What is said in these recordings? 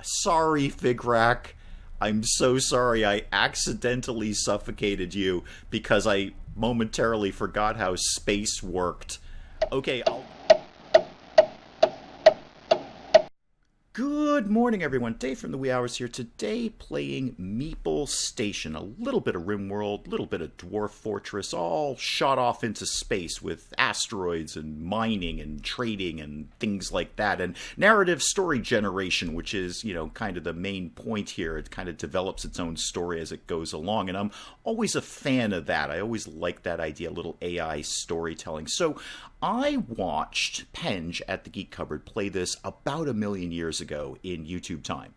Sorry, Figrack. I'm so sorry I accidentally suffocated you because I momentarily forgot how space worked. Okay, I'll... Good morning, everyone. Dave from the Wee Hours here. Today, playing Meeple Station. A little bit of Rimworld, a little bit of Dwarf Fortress, all shot off into space with asteroids and mining and trading and things like that. And narrative story generation, which is, kind of the main point here. It kind of develops its own story as it goes along. And I'm always a fan of that. I always like that idea, a little AI storytelling. So I watched Penge at the Geek Cupboard play this about a million years ago in YouTube time,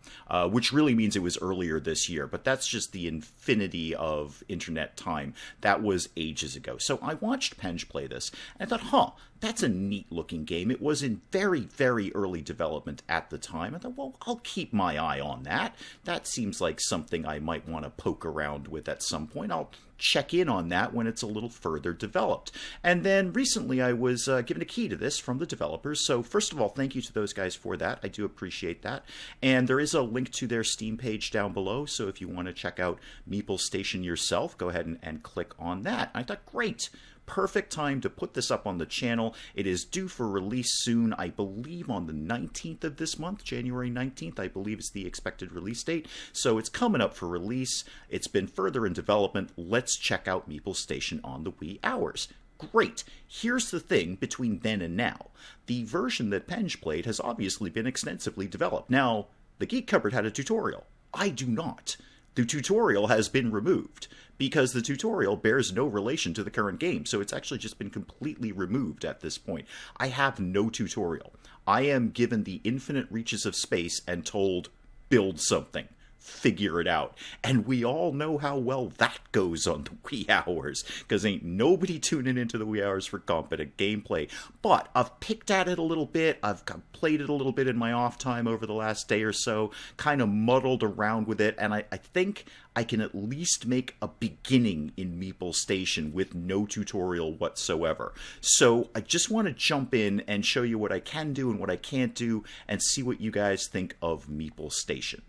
which really means it was earlier this year, but that's just the infinity of internet time. That was ages ago. So I watched Penge play this, and I thought, that's a neat looking game. It was in very, very early development at the time. I thought, well, I'll keep my eye on that. That seems like something I might want to poke around with at some point. I'll check in on that when it's a little further developed. And then recently I was given a key to this from the developers. So first of all, thank you to those guys for that. I do appreciate that. And there is a link to their Steam page down below. So if you want to check out Meeple Station yourself, go ahead and click on that. I thought, great. Perfect time to put this up on the channel. It is due for release soon, I believe on the 19th of this month, January 19th, I believe is the expected release date. So it's coming up for release. It's been further in development. Let's check out Meeple Station on the Wee Hours. Great. Here's the thing between then and now. The version that Penge played has obviously been extensively developed. Now, the Geek Cupboard had a tutorial. I do not. The tutorial has been removed because the tutorial bears no relation to the current game, so it's actually just been completely removed at this point. I have no tutorial. I am given the infinite reaches of space and told, build something. Figure it out. And we all know how well that goes on the Wee Hours, because ain't nobody tuning into the Wee Hours for competent gameplay. But I've picked at it a little bit. I've played it a little bit in my off time over the last day or so, kind of muddled around with it, and I think I can at least make a beginning in Meeple Station with no tutorial whatsoever. So I just want to jump in and show you what I can do and what I can't do, and see what you guys think of Meeple Station.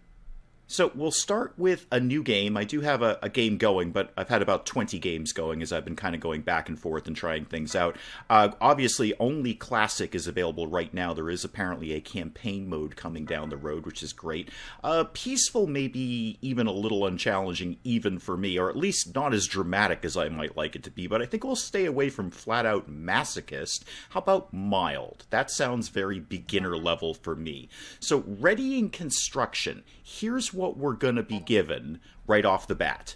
So we'll start with a new game. I do have a game going, but I've had about 20 games going as I've been kind of going back and forth and trying things out. Obviously, only Classic is available right now. There is apparently a campaign mode coming down the road, which is great. Peaceful may be even a little unchallenging even for me, or at least not as dramatic as I might like it to be, but I think we'll stay away from flat-out masochist. How about mild? That sounds very beginner level for me. So readying construction. Here's what we're going to be given right off the bat.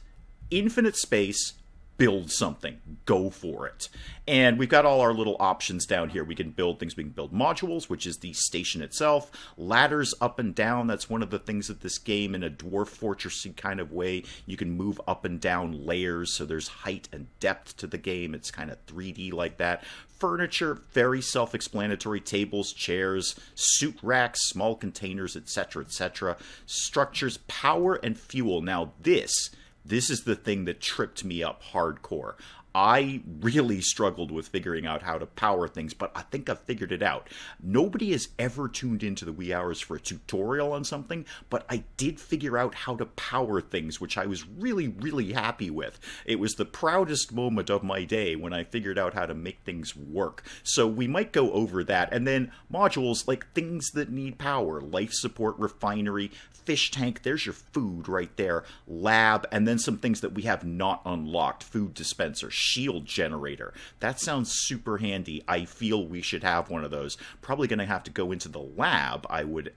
Infinite space, build something. Go for it. And we've got all our little options down here. We can build things. We can build modules, which is the station itself. Ladders up and down. That's one of the things of this game in a Dwarf Fortressy kind of way. You can move up and down layers, so there's height and depth to the game. It's kind of 3D like that. Furniture, very self-explanatory. Tables, chairs, suit racks, small containers, etc., etc. Structures, power, and fuel. Now this is the thing that tripped me up hardcore. I really struggled with figuring out how to power things, but I think I've figured it out. Nobody has ever tuned into the Wee Hours for a tutorial on something, but I did figure out how to power things, which I was really, really happy with. It was the proudest moment of my day when I figured out how to make things work. So we might go over that. And then modules, like things that need power, life support, refinery, fish tank, there's your food right there, lab, and then some things that we have not unlocked, food dispenser, shield generator. That sounds super handy. I feel we should have one of those. Probably going to have to go into the lab, I would,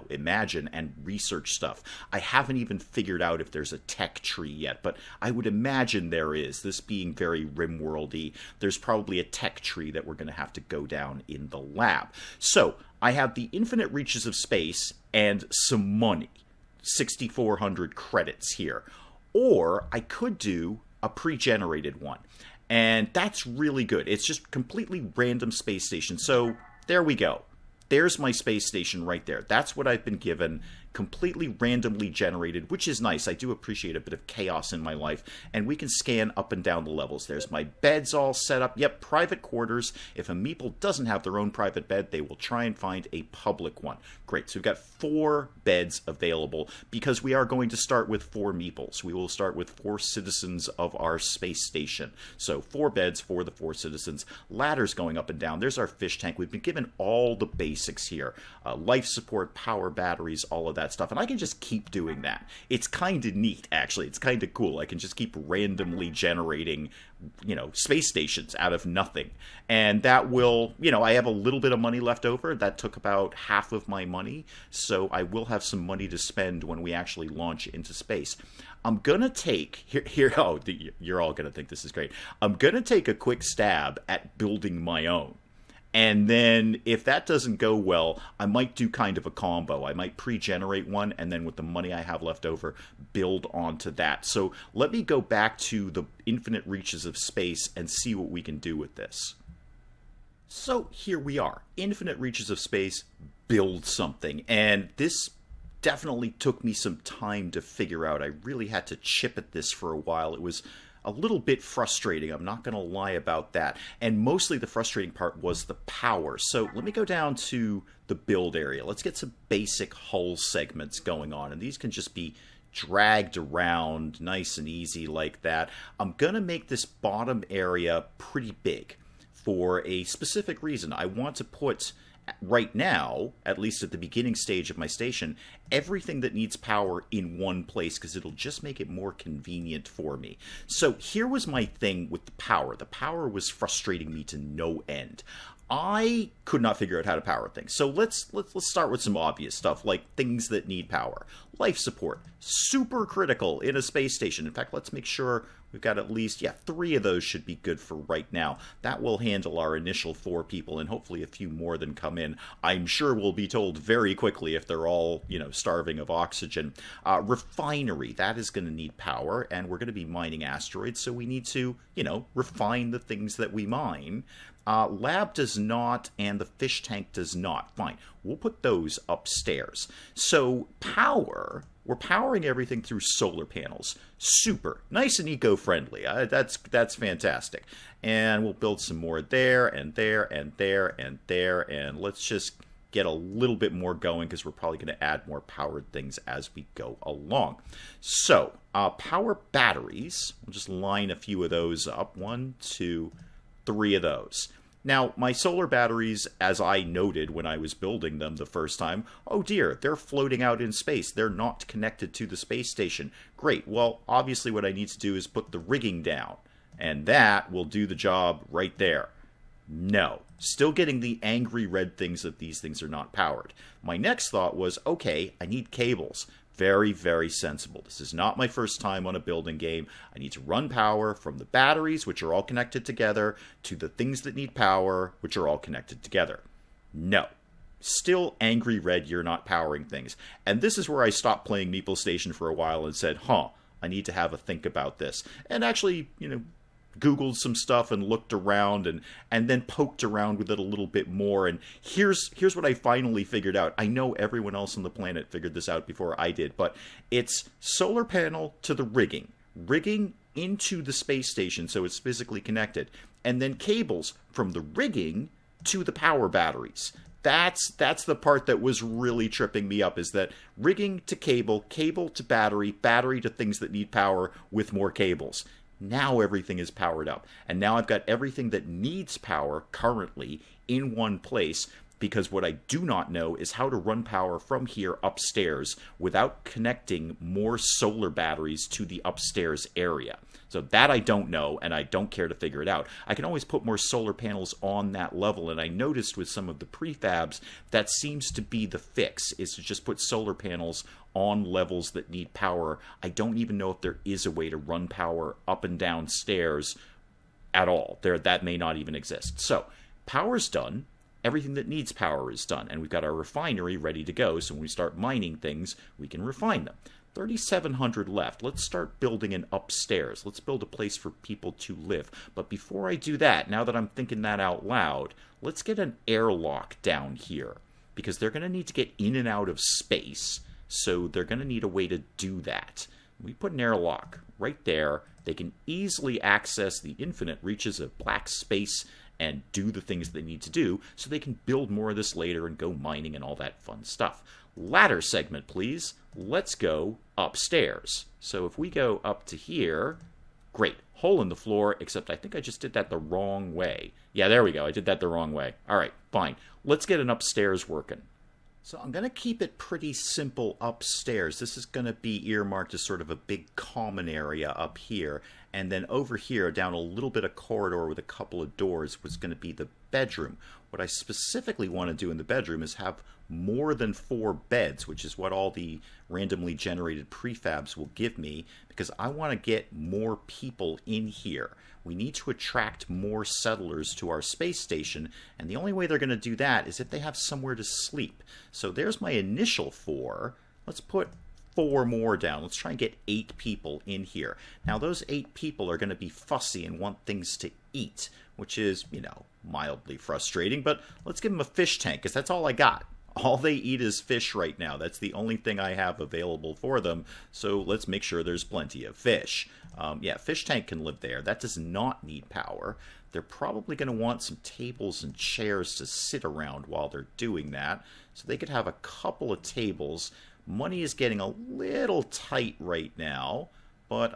imagine, and research stuff. I haven't even figured out if there's a tech tree yet, but I would imagine there is. This being very Rimworldy, there's probably a tech tree that we're going to have to go down in the lab. So I have the infinite reaches of space and some money. 6,400 credits here. Or I could do a pre-generated one. And that's really good. It's just completely random space station. So there we go. There's my space station right there. That's what I've been given, completely randomly generated, which is nice. I do appreciate a bit of chaos in my life. And we can scan up and down the levels. There's my beds all set up. Yep, private quarters. If a Meeple doesn't have their own private bed, they will try and find a public one. Great. So we've got 4 beds available because we are going to start with 4 Meeples. We will start with 4 citizens of our space station. So 4 beds for the 4 citizens. Ladders going up and down. There's our fish tank. We've been given all the basics here. Life support, power batteries, all of that stuff. And I can just keep doing that. It's kind of neat, actually. It's kind of cool. I can just keep randomly generating, space stations out of nothing. And that will, I have a little bit of money left over. That took about half of my money. So I will have some money to spend when we actually launch into space. I'm going to take, you're all going to think this is great. I'm going to take a quick stab at building my own. And then if that doesn't go well, I might do kind of a combo. I might pre-generate one, and then with the money I have left over, build onto that. So let me go back to the infinite reaches of space and see what we can do with this. So here we are. Infinite reaches of space, build something. And this definitely took me some time to figure out. I really had to chip at this for a while. It was a little bit frustrating. I'm not going to lie about that. And mostly the frustrating part was the power. So let me go down to the build area. Let's get some basic hull segments going on. And these can just be dragged around nice and easy like that. I'm going to make this bottom area pretty big for a specific reason. I want to put, right now, at least at the beginning stage of my station, everything that needs power in one place because it'll just make it more convenient for me. So here was my thing with the power. The power was frustrating me to no end. I could not figure out how to power things. So let's start with some obvious stuff like things that need power. Life support, super critical in a space station. In fact, let's make sure we've got at least, 3 of those should be good for right now. That will handle our initial 4 people and hopefully a few more than come in. I'm sure we'll be told very quickly if they're all, starving of oxygen. Refinery, that is going to need power, and we're going to be mining asteroids, so we need to, refine the things that we mine. Lab does not, and the fish tank does not. Fine. We'll put those upstairs. So power, we're powering everything through solar panels. Super. Nice and eco-friendly. That's fantastic. And we'll build some more there, and there, and there, and there. And let's just get a little bit more going because we're probably going to add more powered things as we go along. So, power batteries. We'll just line a few of those up. 1, 2, 3 of those. Now, my solar batteries, as I noted when I was building them the first time, oh dear, they're floating out in space. They're not connected to the space station. Great. Well, obviously what I need to do is put the rigging down, and that will do the job right there. No. Still getting the angry red things that these things are not powered. My next thought was, okay, I need cables. Very, very sensible. This is not my first time on a building game. I need to run power from the batteries, which are all connected together, to the things that need power, which are all connected together. No. Still angry red, you're not powering things. And this is where I stopped playing Meeple Station for a while and said, I need to have a think about this. And actually, Googled some stuff and looked around and then poked around with it a little bit more. And here's what I finally figured out. I know everyone else on the planet figured this out before I did, but it's solar panel to the rigging into the space station so it's physically connected, and then cables from the rigging to the power batteries. That's the part that was really tripping me up, is that rigging to cable to battery to things that need power with more cables. Now everything is powered up. And now I've got everything that needs power currently in one place, because what I do not know is how to run power from here upstairs without connecting more solar batteries to the upstairs area. So that I don't know, and I don't care to figure it out. I can always put more solar panels on that level, and I noticed with some of the prefabs that seems to be the fix, is to just put solar panels on levels that need power. I don't even know if there is a way to run power up and down stairs at all. That may not even exist. So, power's done. Everything that needs power is done, and we've got our refinery ready to go, so when we start mining things, we can refine them. 3,700 left. Let's start building an upstairs. Let's build a place for people to live. But before I do that, now that I'm thinking that out loud, let's get an airlock down here. because they're going to need to get in and out of space. So they're going to need a way to do that. We put an airlock right there. They can easily access the infinite reaches of black space and do the things they need to do, so they can build more of this later and go mining and all that fun stuff. Ladder segment, please. Let's go upstairs. So if we go up to here, great. Hole in the floor, except I think I just did that the wrong way. Yeah, there we go. I did that the wrong way. All right, fine. Let's get an upstairs working. So I'm going to keep it pretty simple upstairs. This is going to be earmarked as sort of a big common area up here. And then over here, down a little bit of corridor with a couple of doors, was going to be the bedroom. What I specifically want to do in the bedroom is have more than 4 beds, which is what all the randomly generated prefabs will give me, because I want to get more people in here. We need to attract more settlers to our space station, and the only way they're going to do that is if they have somewhere to sleep. So there's my initial 4. Let's put 4 more down. Let's try and get 8 people in here. Now those 8 people are going to be fussy and want things to eat, which is, you know, mildly frustrating, but let's give them a fish tank, because that's all I got. All they eat is fish right now. That's the only thing I have available for them, so let's make sure there's plenty of fish. Yeah, fish tank can live there. That does not need power. They're probably going to want some tables and chairs to sit around while they're doing that, so they could have a couple of tables. Money is getting a little tight right now, but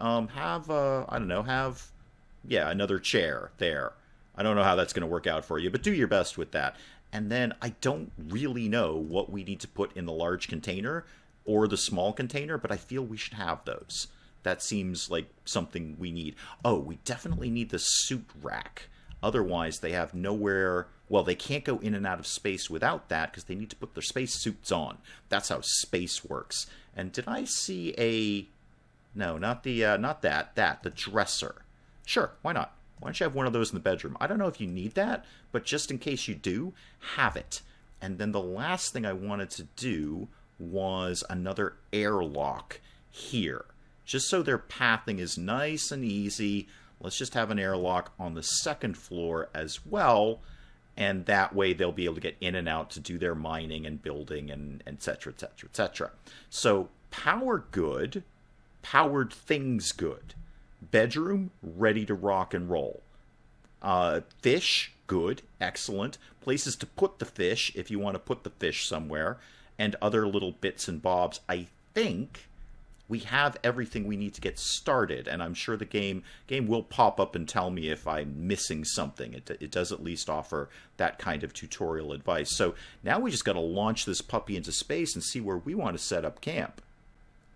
yeah, another chair there. I don't know how that's going to work out for you, but do your best with that. And then I don't really know what we need to put in the large container or the small container, but I feel we should have those. That seems like something we need. Oh, we definitely need the suit rack. Otherwise, they have nowhere... Well, they can't go in and out of space without that, because they need to put their space suits on. That's how space works. And did I see a... No, not the dresser. Sure, why not? Why don't you have one of those in the bedroom? I don't know if you need that, but just in case you do, have it. And then the last thing I wanted to do was another airlock here. Just so their pathing is nice and easy, let's just have an airlock on the second floor as well, and that way they'll be able to get in and out to do their mining and building and et cetera, et cetera, et cetera. So power good, powered things good. Bedroom, ready to rock and roll. Fish, good, excellent. Places to put the fish, if you want to put the fish somewhere. And other little bits and bobs. I think we have everything we need to get started. And I'm sure the game will pop up and tell me if I'm missing something. It does at least offer that kind of tutorial advice. So now we just got to launch this puppy into space and see where we want to set up camp.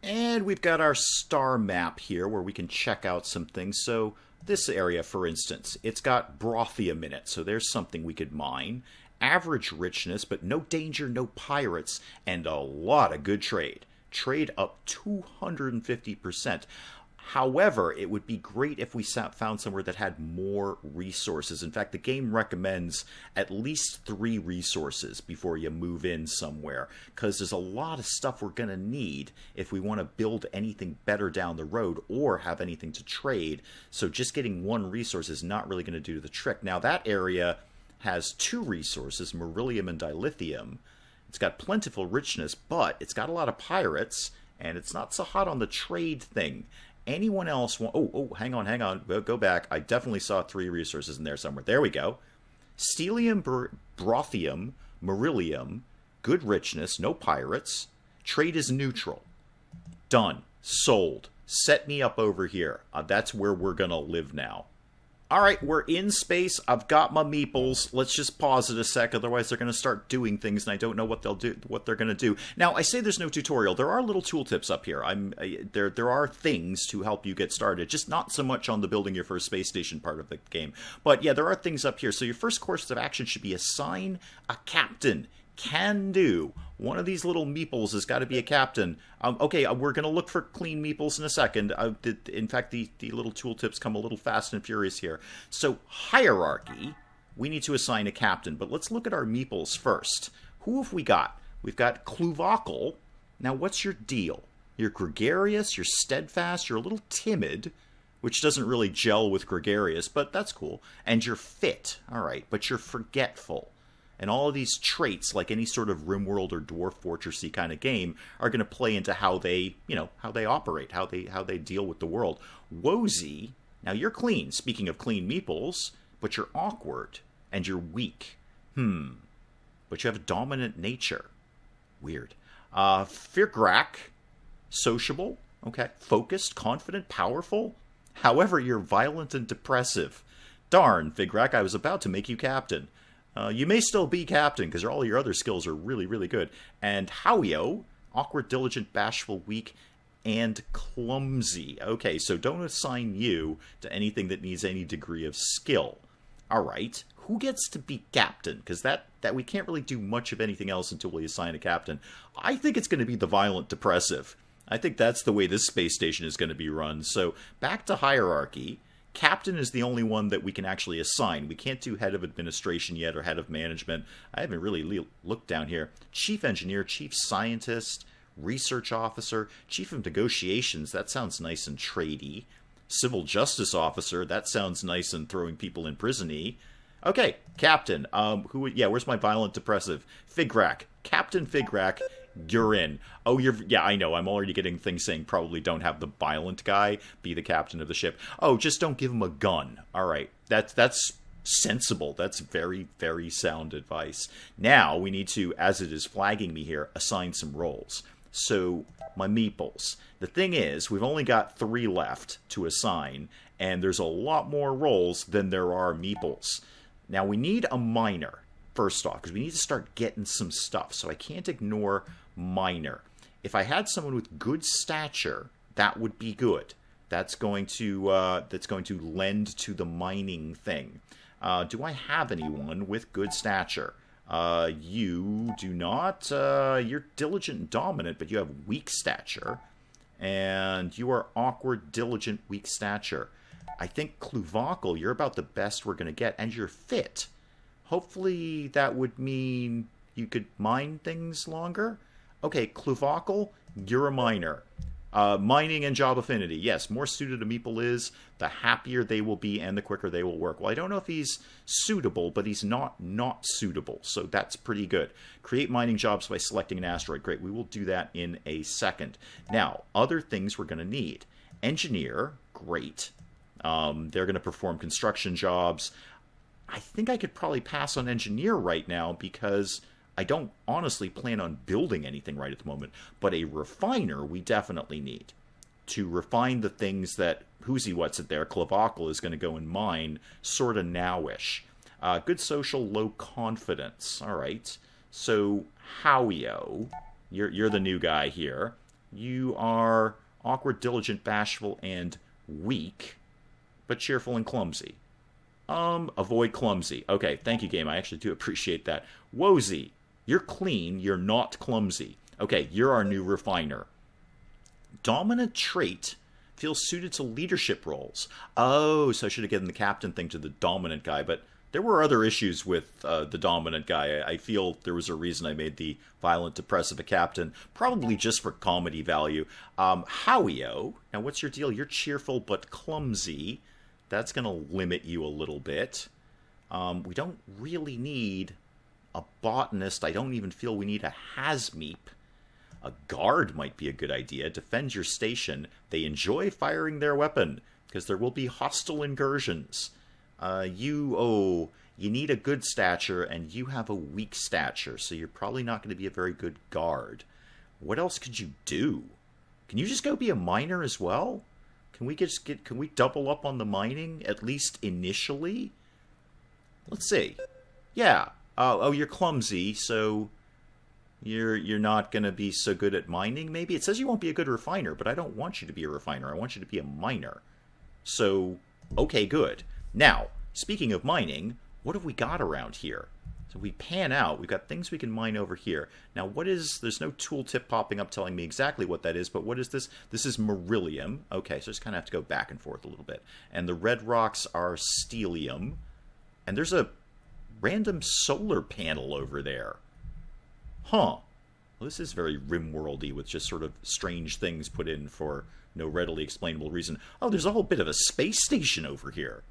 And we've got our star map here where we can check out some things. So this area, for instance, it's got brothium in it, so there's something we could mine. Average richness, but no danger, no pirates, and a lot of good trade. Trade up 250%. However, it would be great if we found somewhere that had more resources. In fact, the game recommends at least 3 resources before you move in somewhere, because there's a lot of stuff we're going to need if we want to build anything better down the road or have anything to trade. So just getting 1 resource is not really going to do the trick. Now, that area has 2 resources, beryllium and dilithium. It's got plentiful richness, but it's got a lot of pirates, and it's not so hot on the trade thing. Anyone else want... Oh, hang on. Go back. I definitely saw 3 resources in there somewhere. There we go. Stellium, brothium, beryllium, good richness, no pirates. Trade is neutral. Done. Sold. Set me up over here. That's where we're going to live now. All right, we're in space. I've got my meeples. Let's just pause it a sec, otherwise they're going to start doing things, and I don't know what they're going to do. Now, I say there's no tutorial. There are little tooltips up here. There are things to help you get started, just not so much on the building your first space station part of the game. But yeah, there are things up here. So your first course of action should be assign a captain. Can do. One of these little meeples has got to be a captain. Okay, we're going to look for clean meeples in a second. In fact, the little tooltips come a little fast and furious here. So, hierarchy, we need to assign a captain. But let's look at our meeples first. Who have we got? We've got Cluvacle. Now, what's your deal? You're gregarious, you're steadfast, you're a little timid, which doesn't really gel with gregarious, but that's cool. And you're fit. All right, but you're forgetful. And all of these traits, like any sort of Rimworld or Dwarf Fortressy kind of game, are going to play into how they, how they operate, how they deal with the world. Wozy, now you're clean. Speaking of clean meeples, but you're awkward and you're weak. But you have a dominant nature. Weird. Figrak, sociable. Okay. Focused, confident, powerful. However, you're violent and depressive. Darn, Figrak, I was about to make you captain. You may still be captain, because all your other skills are really, really good. And Howio, awkward, diligent, bashful, weak, and clumsy. Okay, so don't assign you to anything that needs any degree of skill. All right, who gets to be captain? Because that we can't really do much of anything else until we assign a captain. I think it's going to be the violent depressive. I think that's the way this space station is going to be run. So back to hierarchy. Captain is the only one that we can actually assign. We can't do head of administration yet or head of management. I haven't really looked down here. Chief engineer, chief scientist, research officer, chief of negotiations. That sounds nice and tradey. Civil justice officer. That sounds nice and throwing people in prison-y. Okay, captain. Where's my violent depressive? Figrak. Captain Figrak. You're in. Oh, yeah, I know. I'm already getting things saying probably don't have the violent guy be the captain of the ship. Oh, just don't give him a gun. All right. That's sensible. That's very, very sound advice. Now we need to, as it is flagging me here, assign some roles. So, my meeples. The thing is, we've only got 3 left to assign, and there's a lot more roles than there are meeples. Now, we need a miner, first off, because we need to start getting some stuff, so I can't ignore miner. If I had someone with good stature, that would be good. That's going to lend to the mining thing. Do I have anyone with good stature? You do not. You're diligent and dominant, but you have weak stature. And you are awkward, diligent, weak stature. I think Cluvacle, you're about the best we're going to get, and you're fit. Hopefully that would mean you could mine things longer. Okay, Cluvacle, you're a miner. Mining and job affinity. Yes, more suited a meeple is, the happier they will be and the quicker they will work. Well, I don't know if he's suitable, but he's not suitable, so that's pretty good. Create mining jobs by selecting an asteroid. Great, we will do that in a second. Now, other things we're going to need. Engineer, great. They're going to perform construction jobs. I think I could probably pass on engineer right now because I don't honestly plan on building anything right at the moment, but a refiner we definitely need to refine the things that what's it there, Clavacle is going to go and mine sort of nowish. Good social, low confidence. All right. So Howio, you're the new guy here. You are awkward, diligent, bashful, and weak, but cheerful and clumsy. Avoid clumsy. Okay, thank you, game. I actually do appreciate that. Wozy. You're clean, you're not clumsy. Okay, you're our new refiner. Dominant trait feels suited to leadership roles. Oh, so I should have given the captain thing to the dominant guy, but there were other issues with the dominant guy. I feel there was a reason I made the violent depressive a captain, probably just for comedy value. Howio, now what's your deal? You're cheerful but clumsy. That's going to limit you a little bit. We don't really need a botanist. I don't even feel we need a hasmeep. A guard might be a good idea. Defend your station. They enjoy firing their weapon because there will be hostile incursions. You need a good stature and you have a weak stature, so you're probably not going to be a very good guard. What else could you do? Can you just go be a miner as well? Can we double up on the mining at least initially? Let's see. Yeah. You're clumsy, so you're not going to be so good at mining, maybe? It says you won't be a good refiner, but I don't want you to be a refiner. I want you to be a miner. So, okay, good. Now, speaking of mining, what have we got around here? So we pan out. We've got things we can mine over here. Now, there's no tooltip popping up telling me exactly what that is, but what is this? This is beryllium. Okay, so I just kind of have to go back and forth a little bit. And the red rocks are stellium. And there's a random solar panel over there. Huh. Well, this is very Rimworldy with just sort of strange things put in for no readily explainable reason. Oh, there's a whole bit of a space station over here.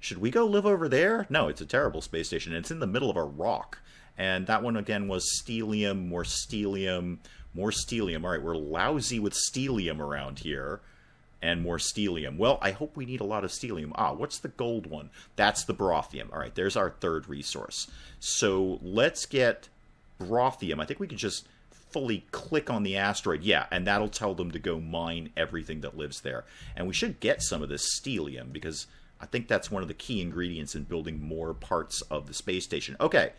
Should we go live over there? No, it's a terrible space station. It's in the middle of a rock. And that one, again, was stellium, more stellium, more stellium. All right, we're lousy with stellium around here. And more stellium. Well, I hope we need a lot of stellium. Ah, what's the gold one? That's the brothium. All right, there's our third resource. So let's get brothium. I think we could just fully click on the asteroid. Yeah, and that'll tell them to go mine everything that lives there. And we should get some of this stellium, because I think that's one of the key ingredients in building more parts of the space station. Okay,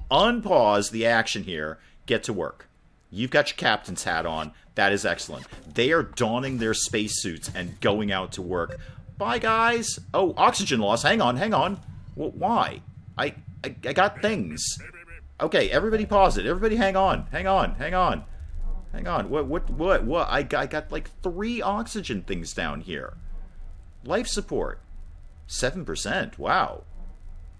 unpause the action here. Get to work. You've got your captain's hat on. That is excellent. They are donning their spacesuits and going out to work. Bye, guys. Oh, oxygen loss. Hang on, hang on. Well, why? I got things. Okay, everybody pause it. Everybody hang on. Hang on, hang on. Hang on. What? I got like 3 oxygen things down here. Life support. 7%. Wow.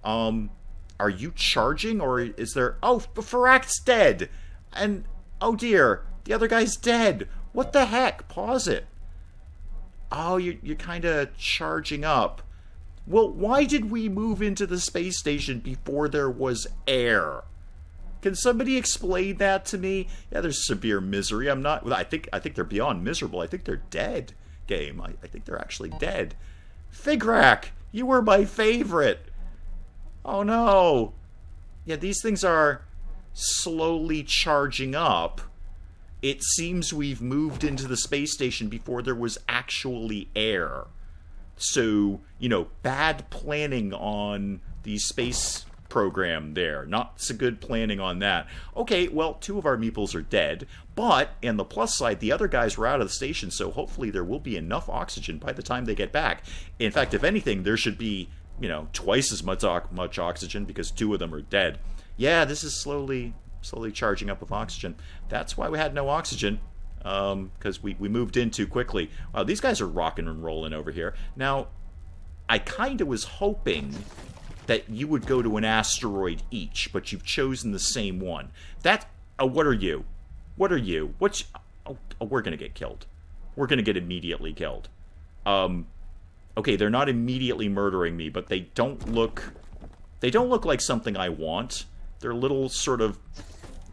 Are you charging, or is there... Oh, Farak's dead. And... Oh dear, the other guy's dead. What the heck? Pause it. Oh, you're kind of charging up. Well, why did we move into the space station before there was air? Can somebody explain that to me? Yeah, there's severe misery. I'm not... Well, I think they're beyond miserable. I think they're dead, game. I think they're actually dead. Figrak, you were my favorite. Oh no. Yeah, these things are... slowly charging up. It seems we've moved into the space station before there was actually air. So, you know, bad planning on the space program there. Not so good planning on that. Okay, well, 2 of our Meeples are dead, but, on the plus side, the other guys were out of the station, so hopefully there will be enough oxygen by the time they get back. In fact, if anything, there should be, you know, twice as much oxygen, because 2 of them are dead. Yeah, this is slowly charging up with oxygen. That's why we had no oxygen, because we moved in too quickly. Wow, these guys are rocking and rolling over here. Now, I kind of was hoping that you would go to an asteroid each, but you've chosen the same one. That... Oh, what are you? What are you? What's... Oh, we're going to get killed. We're going to get immediately killed. Okay, they're not immediately murdering me, but they don't look... They don't look like something I want. They're little sort of,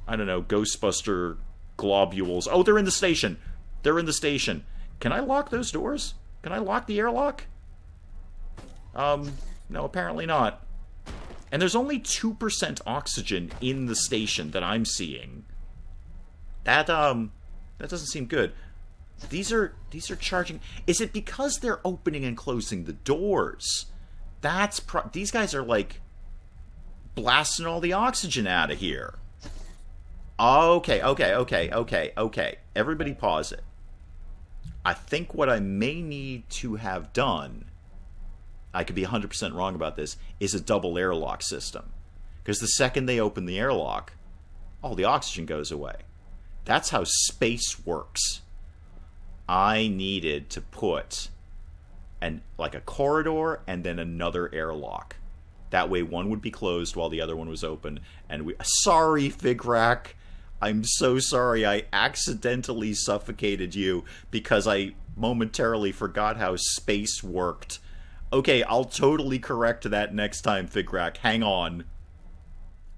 I don't know, Ghostbuster globules. Oh, they're in the station. They're in the station. Can I lock those doors? Can I lock the airlock? No, apparently not. And there's only 2% oxygen in the station that I'm seeing. That doesn't seem good. These are charging. Is it because they're opening and closing the doors? That's these guys are like blasting all the oxygen out of here. Okay. Everybody pause it. I think what I may need to have done, I could be 100% wrong about this, is a double airlock system. Because the second they open the airlock, all the oxygen goes away. That's how space works. I needed to put like a corridor and then another airlock. That way one would be closed while the other one was open. And sorry, Figrak. I'm so sorry I accidentally suffocated you because I momentarily forgot how space worked. Okay, I'll totally correct that next time, Figrak. Hang on.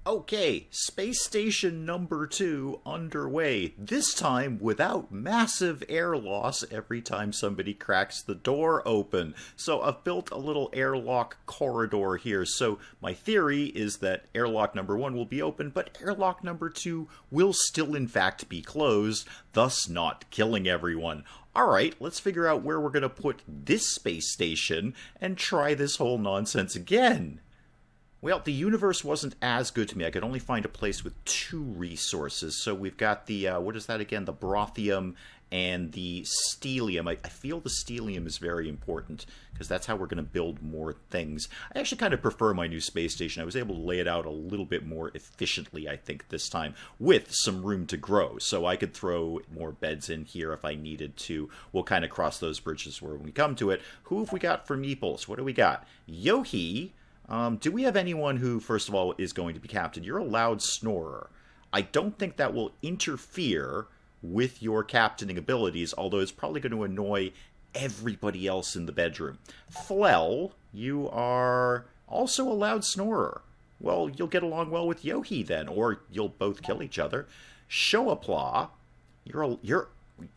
Okay, space station number 2 underway. This time without massive air loss every time somebody cracks the door open. So I've built a little airlock corridor here. So my theory is that airlock number 1 will be open, but airlock number 2 will still in fact be closed, thus not killing everyone. Alright, let's figure out where we're going to put this space station and try this whole nonsense again. Well, the universe wasn't as good to me. I could only find a place with 2 resources. So we've got the, what is that again? The brothium and the stellium. I feel the stellium is very important because that's how we're going to build more things. I actually kind of prefer my new space station. I was able to lay it out a little bit more efficiently, I think, this time, with some room to grow. So I could throw more beds in here if I needed to. We'll kind of cross those bridges when we come to it. Who have we got for Meeples? What do we got? Yohi. Do we have anyone who, first of all, is going to be captain? You're a loud snorer. I don't think that will interfere with your captaining abilities, although it's probably going to annoy everybody else in the bedroom. Flell, you are also a loud snorer. Well, you'll get along well with Yohi then, or you'll both kill each other. Shoapla, you're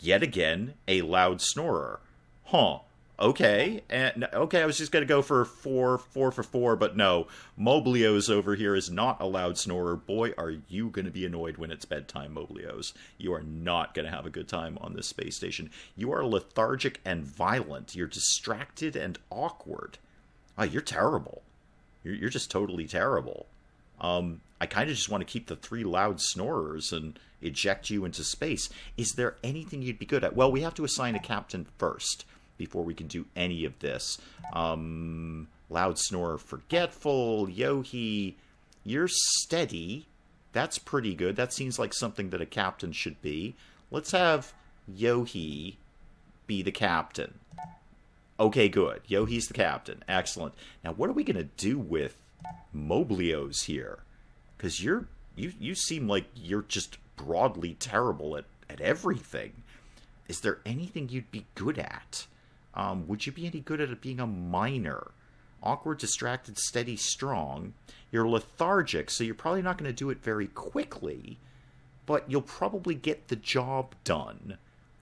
yet again a loud snorer. Huh. Okay, I was just going to go for four for four, but no. Moblios over here is not a loud snorer. Boy, are you going to be annoyed when it's bedtime, Moblios. You are not going to have a good time on this space station. You are lethargic and violent. You're distracted and awkward. Oh, you're terrible. You're just totally terrible. I kind of just want to keep the 3 loud snorers and eject you into space. Is there anything you'd be good at? Well, we have to assign a captain first before we can do any of this. Loud snorer, forgetful, Yohi, you're steady. That's pretty good. That seems like something that a captain should be. Let's have Yohi be the captain. Okay, good. Yohi's the captain. Excellent. Now, what are we going to do with Moblios here? Because you seem like you're just broadly terrible at everything. Is there anything you'd be good at? Would you be any good at being a miner? Awkward, distracted, steady, strong. You're lethargic, so you're probably not going to do it very quickly, but you'll probably get the job done,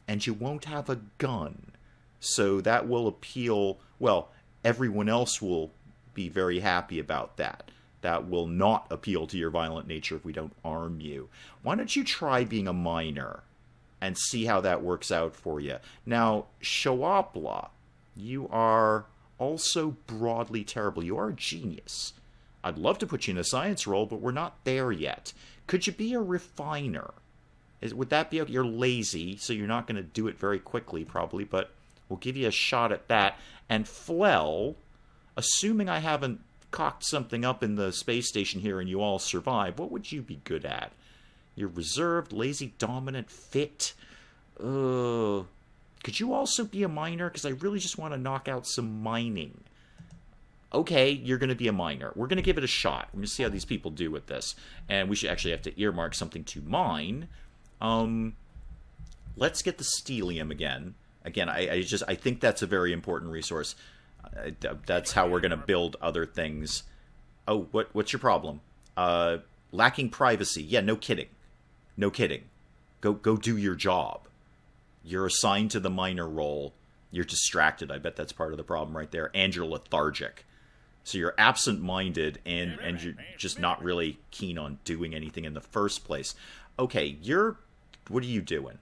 and you won't have a gun. So that will appeal, well, everyone else will be very happy about that. That will not appeal to your violent nature if we don't arm you. Why don't you try being a miner and see how that works out for you? Now, Shoapla, you are also broadly terrible. You are a genius. I'd love to put you in a science role, but we're not there yet. Could you be a refiner? Would that be okay? You're lazy, so you're not going to do it very quickly, probably, but we'll give you a shot at that. And Flell, assuming I haven't cocked something up in the space station here and you all survive, what would you be good at? You're reserved, lazy, dominant, fit. Could you also be a miner? Because I really just want to knock out some mining. Okay, you're going to be a miner. We're going to give it a shot. We're going to see how these people do with this. And we should actually have to earmark something to mine. Let's get the stellium again. Again, I think that's a very important resource. That's how we're going to build other things. Oh, what's your problem? Lacking privacy. Yeah, no kidding. No kidding. Go do your job. You're assigned to the miner role. You're distracted. I bet that's part of the problem right there. And you're lethargic. So you're absent-minded and you're just not really keen on doing anything in the first place. Okay, what are you doing?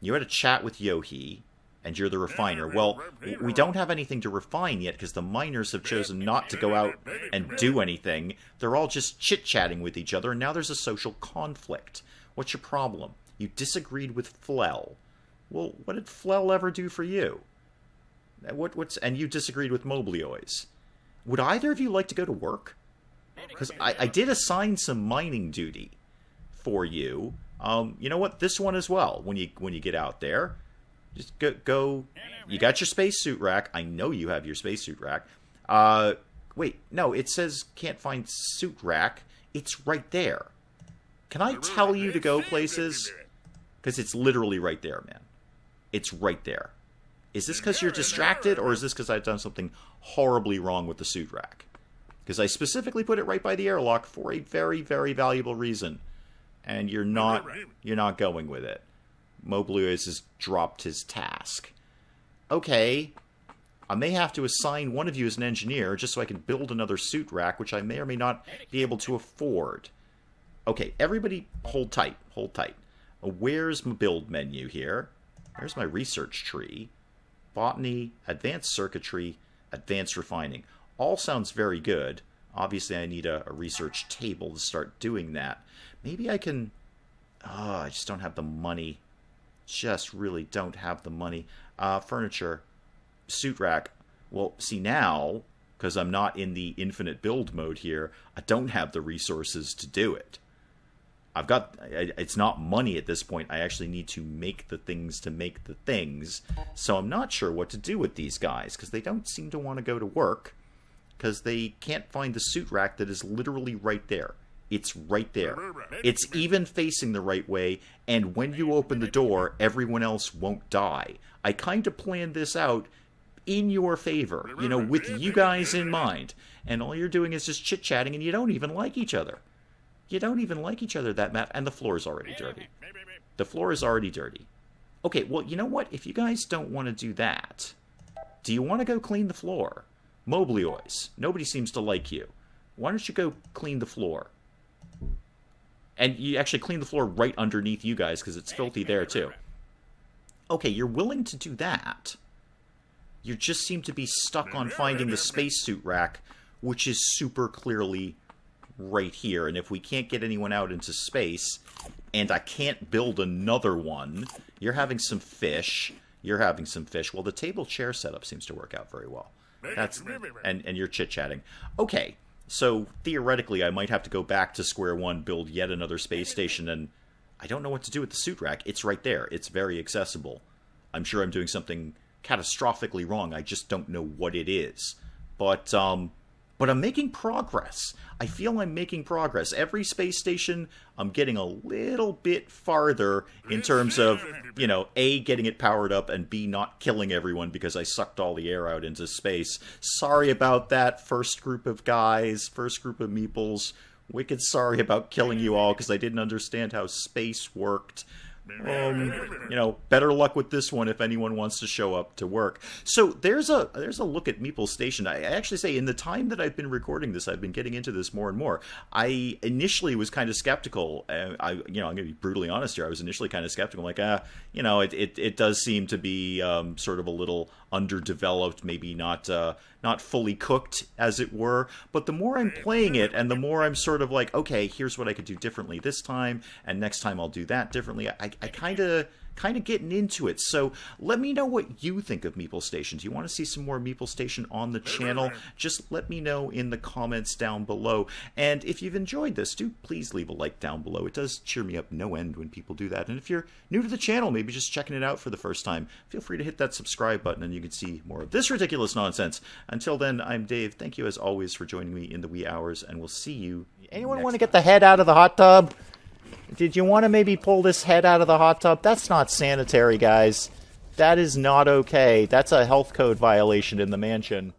You had a chat with Yohi, and you're the refiner. Well, we don't have anything to refine yet because the miners have chosen not to go out and do anything. They're all just chit-chatting with each other, and now there's a social conflict. What's your problem? You disagreed with Flell. Well, what did Flell ever do for you? And you disagreed with Mobliois. Would either of you like to go to work? Because I did assign some mining duty for you. You know what? This one as well. When you get out there, just go. You got your spacesuit rack. I know you have your spacesuit rack. Wait, no. It says can't find suit rack. It's right there. Can I tell you to go places? Because it's literally right there, man. It's right there. Is this because you're distracted, or is this because I've done something horribly wrong with the suit rack? Because I specifically put it right by the airlock for a very, very valuable reason. And you're not going with it. Moblius has dropped his task. Okay, I may have to assign one of you as an engineer just so I can build another suit rack, which I may or may not be able to afford. Okay, everybody hold tight, hold tight. Where's my build menu here? There's my research tree. Botany, advanced circuitry, advanced refining. All sounds very good. Obviously, I need a research table to start doing that. Maybe I can... Oh, I just don't have the money. Just really don't have the money. Furniture. Suit rack. Well, see now, because I'm not in the infinite build mode here, I don't have the resources to do it. I've got... It's not money at this point. I actually need to make the things to make the things. So I'm not sure what to do with these guys, because they don't seem to want to go to work, because they can't find the suit rack that is literally right there. It's right there. It's even facing the right way, and when you open the door, everyone else won't die. I kind of planned this out in your favor, you know, with you guys in mind. And all you're doing is just chit-chatting, and you don't even like each other. You don't even like each other that much, and the floor is already dirty. The floor is already dirty. Okay, well, you know what? If you guys don't want to do that, do you want to go clean the floor? Mobliois, nobody seems to like you. Why don't you go clean the floor? And you actually clean the floor right underneath you guys, because it's filthy there, too. Okay, you're willing to do that. You just seem to be stuck on finding the spacesuit rack, which is super clearly right here. And if we can't get anyone out into space, and I can't build another one, you're having some fish. You're having some fish. Well, the table chair setup seems to work out very well. And you're chit-chatting. Okay. So, theoretically, I might have to go back to square one, build yet another space station, and I don't know what to do with the suit rack. It's right there. It's very accessible. I'm sure I'm doing something catastrophically wrong. I just don't know what it is. But I'm making progress. I feel I'm making progress. Every space station, I'm getting a little bit farther in terms of, you know, A, getting it powered up, and B, not killing everyone because I sucked all the air out into space. Sorry about that, first group of guys, first group of meeples. Wicked sorry about killing you all because I didn't understand how space worked. You know, better luck with this one if anyone wants to show up to work. So there's a look at Meeple Station. I actually say in the time that I've been recording this, I've been getting into this more and more. I initially was kind of skeptical. I'm going to be brutally honest here. I was initially kind of skeptical, like, you know, it does seem to be sort of a little underdeveloped, maybe not fully cooked, as it were. But the more I'm playing it, and the more I'm sort of like, okay, here's what I could do differently this time, and next time I'll do that differently. I kind of getting into it. So let me know what you think of Meeple Station. Do you want to see some more Meeple Station on the channel? Just let me know in the comments down below. And if you've enjoyed this, do please leave a like down below. It does cheer me up no end when people do that. And if you're new to the channel, maybe just checking it out for the first time, feel free to hit that subscribe button and you can see more of this ridiculous nonsense. Until then, I'm Dave. Thank you as always for joining me in the wee hours, and we'll see you Anyone want to get the head out of the hot tub? Did you want to maybe pull this head out of the hot tub? That's not sanitary, guys. That is not okay. That's a health code violation in the mansion.